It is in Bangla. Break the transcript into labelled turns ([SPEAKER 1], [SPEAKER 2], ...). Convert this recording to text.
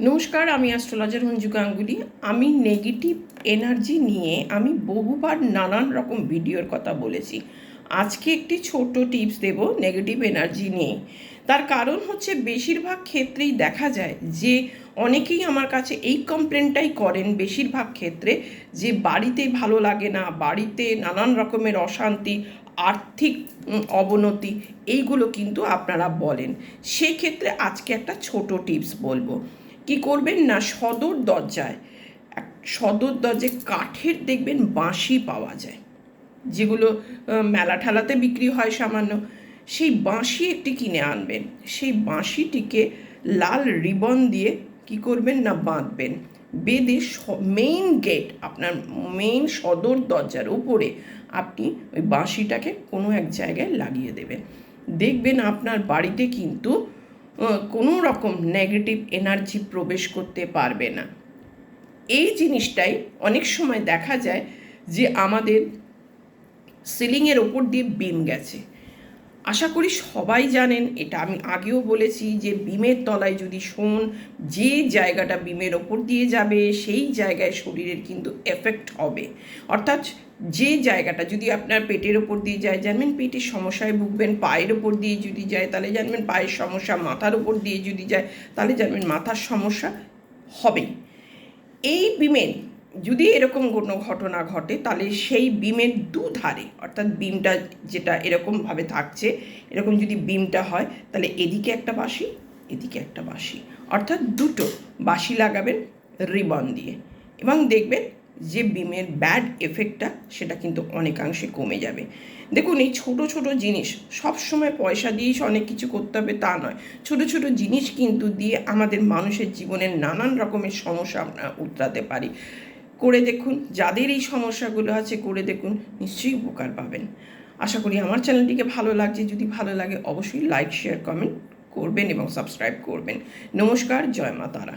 [SPEAKER 1] নমস্কার, আমি অ্যাস্ট্রোলজার মঞ্জু গাঙ্গুলি। আমি নেগেটিভ এনার্জি নিয়ে আমি বহুবার নানান রকম ভিডিওর কথা বলেছি। আজকে একটি ছোট টিপস দেব নেগেটিভ এনার্জি নিয়ে। তার কারণ হচ্ছে বেশিরভাগ ক্ষেত্রেই দেখা যায় যে অনেকেই আমার কাছে এই কমপ্লেনটাই করেন বেশিরভাগ ক্ষেত্রে, যে বাড়িতে ভালো লাগে না, বাড়িতে নানান রকমের অশান্তি, আর্থিক অবনতি, এইগুলো কিন্তু আপনারা বলেন। সেক্ষেত্রে আজকে একটা ছোট টিপস বলবো। কি করবেন না, সদর দরজায় কাঠের দেখবেন বাঁশি পাওয়া যায়, যেগুলো মেলা ঠেলাতে বিক্রি হয় সামান্য। সেই বাঁশি একটি কিনে আনবেন। সেই বাঁশিটিকে লাল রিবন দিয়ে কি করবেন না বাঁধবেন। বেঁধে মেইন গেট, আপনার মেইন সদর দরজার উপরে আপনি ওই বাঁশিটাকে কোনো এক জায়গায় লাগিয়ে দেবেন। দেখবেন আপনার বাড়িতে কিন্তু কোনো রকম নেগেটিভ এনার্জি প্রবেশ করতে পারবে না। এই জিনিসটাই অনেক সময় দেখা যায় যে আমাদের সিলিংয়ের ওপর দিয়ে বিম গেছে। আশা করি সবাই জানেন, এটা আমি আগেও বলেছি, যে বিমের তলায় যদি যে জায়গাটা বিমের ওপর দিয়ে যাবে সেই জায়গায় শরীরের কিন্তু এফেক্ট হবে। অর্থাৎ যে জায়গাটা যদি আপনার পেটের ওপর দিয়ে যায়, জানবেন পেটের সমস্যায় ভুগবেন। পায়ের ওপর দিয়ে যদি যায় তাহলে জানবেন পায়ের সমস্যা। মাথার ওপর দিয়ে যদি যায় তাহলে জানবেন মাথার সমস্যা হবে। এই বিমের যদি এরকম কোনো ঘটনা ঘটে তাহলে সেই বিমের দুধারে, অর্থাৎ বিমটা যেটা এরকমভাবে থাকছে, এরকম যদি বিমটা হয় তাহলে এদিকে একটা বাঁশি, এদিকে একটা বাঁশি, অর্থাৎ দুটো বাঁশি লাগাবেন রিবন দিয়ে, এবং দেখবেন যে বিমের ব্যাড এফেক্টটা সেটা কিন্তু অনেকাংশে কমে যাবে। দেখুন, এই ছোট ছোট জিনিস, সবসময় পয়সা দিয়েই অনেক কিছু করতে হবে তা নয়। ছোট ছোট জিনিস কিন্তু দিয়ে আমাদের মানুষের জীবনের নানান রকমের সমস্যা আমরা উতরাতে পারি। করে দেখুন, যাদের এই সমস্যাগুলো আছে করে দেখুন, নিশ্চয়ই উপকার পাবেন। আশা করি আমার চ্যানেলটিকে ভালো লাগছে। যদি ভালো লাগে অবশ্যই লাইক, শেয়ার, কমেন্ট করবেন এবং সাবস্ক্রাইব করবেন। নমস্কার, জয় মা তারা।